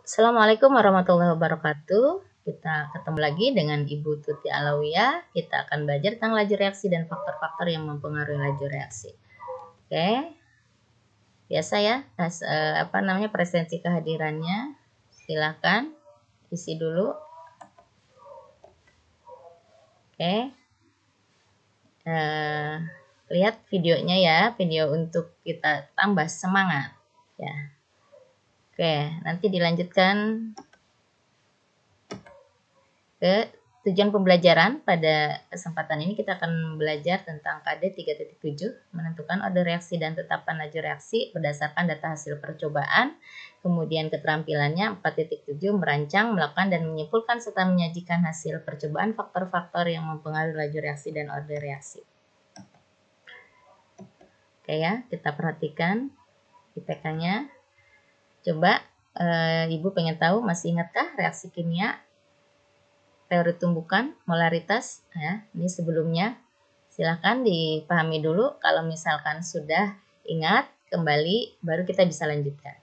Assalamualaikum warahmatullahi wabarakatuh. Kita ketemu lagi dengan Ibu Tuti Alawiyah. Kita akan belajar tentang laju reaksi dan faktor-faktor yang mempengaruhi laju reaksi. Oke. Biasa ya, presensi kehadirannya. Silakan isi dulu. Oke. Lihat videonya ya, video untuk kita tambah semangat ya. Oke, nanti dilanjutkan ke tujuan pembelajaran. Pada kesempatan ini kita akan belajar tentang KD 3.7, menentukan order reaksi dan tetapan laju reaksi berdasarkan data hasil percobaan. Kemudian keterampilannya 4.7, merancang, melakukan dan menyimpulkan serta menyajikan hasil percobaan, faktor-faktor yang mempengaruhi laju reaksi dan order reaksi. Oke ya, kita perhatikan IPK-nya. Coba Ibu pengen tahu, masih ingatkah reaksi kimia, teori tumbukan, molaritas ya, ini sebelumnya. Silahkan dipahami dulu. Kalau misalkan sudah ingat kembali, baru kita bisa lanjutkan.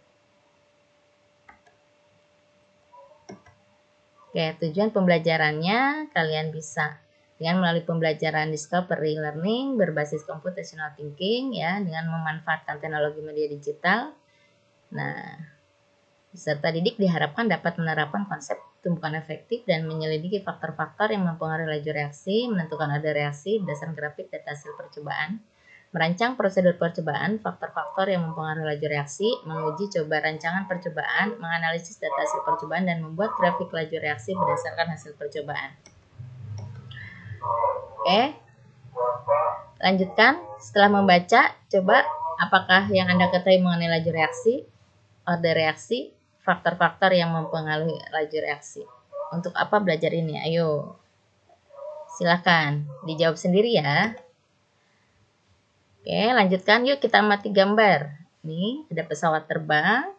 Oke, tujuan pembelajarannya kalian bisa dengan melalui pembelajaran discovery learning berbasis computational thinking ya, dengan memanfaatkan teknologi media digital. Nah, peserta didik diharapkan dapat menerapkan konsep tumbukan efektif dan menyelidiki faktor-faktor yang mempengaruhi laju reaksi, menentukan order reaksi berdasarkan grafik data hasil percobaan, merancang prosedur percobaan, faktor-faktor yang mempengaruhi laju reaksi, menguji coba rancangan percobaan, menganalisis data hasil percobaan, dan membuat grafik laju reaksi berdasarkan hasil percobaan. Oke, lanjutkan. Setelah membaca, coba apakah yang Anda ketahui mengenai laju reaksi, order reaksi, faktor-faktor yang mempengaruhi laju reaksi. Untuk apa belajar ini? Ayo, silakan dijawab sendiri ya. Oke, lanjutkan yuk, kita amati gambar. Nih, ada pesawat terbang,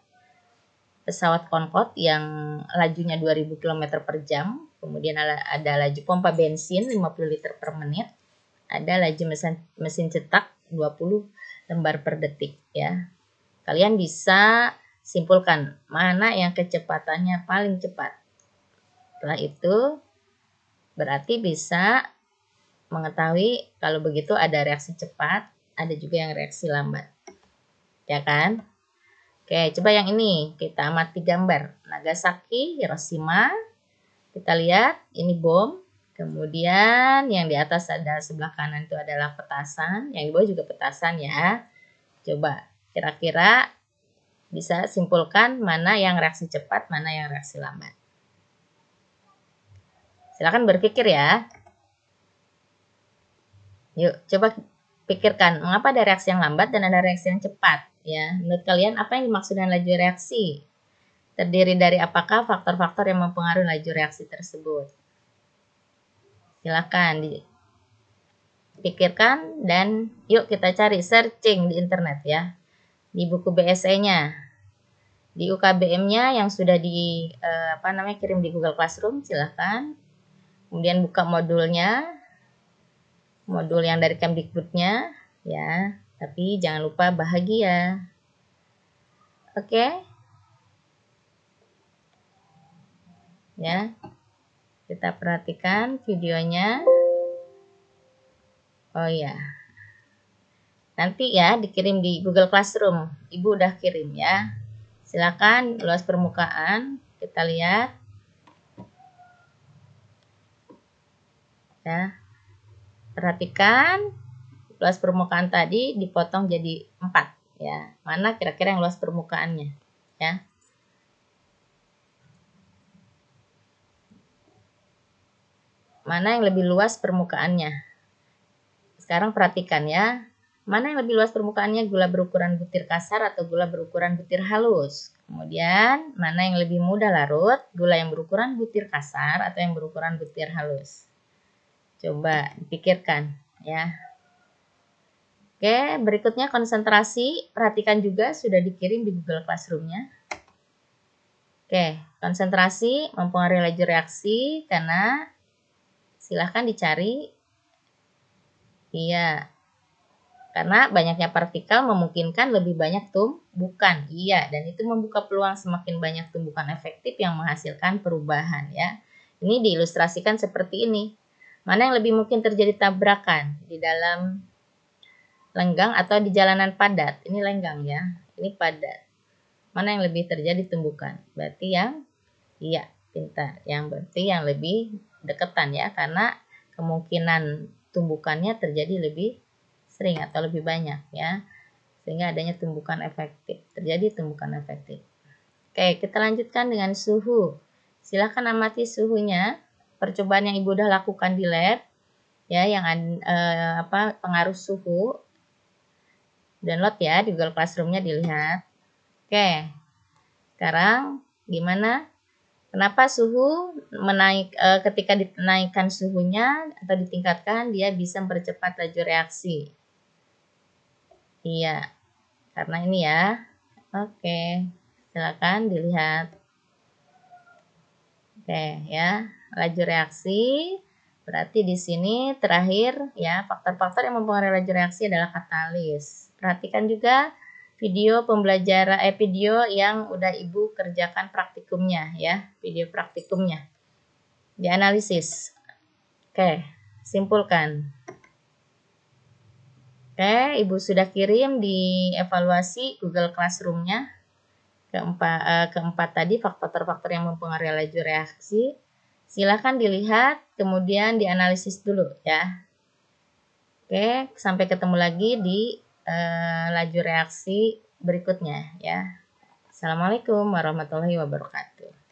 pesawat Concorde yang lajunya 2000 km per jam. Kemudian ada laju pompa bensin 50 liter per menit. Ada laju mesin cetak 20 lembar per detik ya. Kalian bisa simpulkan mana yang kecepatannya paling cepat. Setelah itu berarti bisa mengetahui kalau begitu ada reaksi cepat, ada juga yang reaksi lambat. Ya kan? Oke, coba yang ini kita amati gambar. Nagasaki, Hiroshima. Kita lihat ini bom. Kemudian yang di atas ada sebelah kanan itu adalah petasan, yang di bawah juga petasan ya. Coba kira-kira bisa simpulkan mana yang reaksi cepat, mana yang reaksi lambat. Silakan berpikir ya. Yuk, coba pikirkan mengapa ada reaksi yang lambat dan ada reaksi yang cepat. Ya, menurut kalian apa yang dimaksud dengan laju reaksi? Terdiri dari apakah faktor-faktor yang mempengaruhi laju reaksi tersebut? Silakan dipikirkan dan yuk kita cari, searching di internet ya. Di buku BSE-nya. Di UKBM-nya yang sudah kirim di Google Classroom, silahkan. Kemudian buka modulnya, modul yang dari Kemdikbudnya, ya. Tapi jangan lupa bahagia. Oke? Ya, kita perhatikan videonya. Oh ya, nanti ya dikirim di Google Classroom. Ibu udah kirim ya. Silakan luas permukaan, kita lihat. Ya. Perhatikan luas permukaan tadi dipotong jadi 4 ya. Mana kira-kira yang luas permukaannya ya? Mana yang lebih luas permukaannya? Sekarang perhatikan ya. Mana yang lebih luas permukaannya, gula berukuran butir kasar atau gula berukuran butir halus? Kemudian, mana yang lebih mudah larut, gula yang berukuran butir kasar atau yang berukuran butir halus? Coba dipikirkan ya. Oke, berikutnya konsentrasi. Perhatikan juga sudah dikirim di Google Classroom-nya. Oke, konsentrasi mempengaruhi laju reaksi karena silahkan dicari. Iya. Karena banyaknya partikel memungkinkan lebih banyak tumbukan. Iya, dan itu membuka peluang semakin banyak tumbukan efektif yang menghasilkan perubahan ya. Ini diilustrasikan seperti ini. Mana yang lebih mungkin terjadi tabrakan di dalam lenggang atau di jalanan padat? Ini lenggang ya. Ini padat. Mana yang lebih terjadi tumbukan? Berarti yang iya, pintar. Yang berarti yang lebih deketan ya, karena kemungkinan tumbukannya terjadi lebih sering atau lebih banyak ya, sehingga adanya tumbukan efektif, terjadi tumbukan efektif. Oke, kita lanjutkan dengan suhu. Silahkan amati suhunya, percobaan yang Ibu udah lakukan di lab ya, yang pengaruh suhu. Download ya di Google Classroom-nya, dilihat. Oke, sekarang gimana? Kenapa suhu ketika dinaikkan suhunya atau ditingkatkan, dia bisa mempercepat laju reaksi? Iya, karena ini ya. Oke, silakan dilihat. Oke, ya. Laju reaksi berarti di sini terakhir ya, faktor-faktor yang mempengaruhi laju reaksi adalah katalis. Perhatikan juga video pembelajaran video yang udah Ibu kerjakan praktikumnya ya, video praktikumnya. Dianalisis. Oke, simpulkan. Oke, Ibu sudah kirim di evaluasi Google Classroom-nya. Keempat tadi faktor-faktor yang mempengaruhi laju reaksi. Silahkan dilihat, kemudian dianalisis dulu ya. Oke, sampai ketemu lagi di laju reaksi berikutnya ya. Assalamualaikum warahmatullahi wabarakatuh.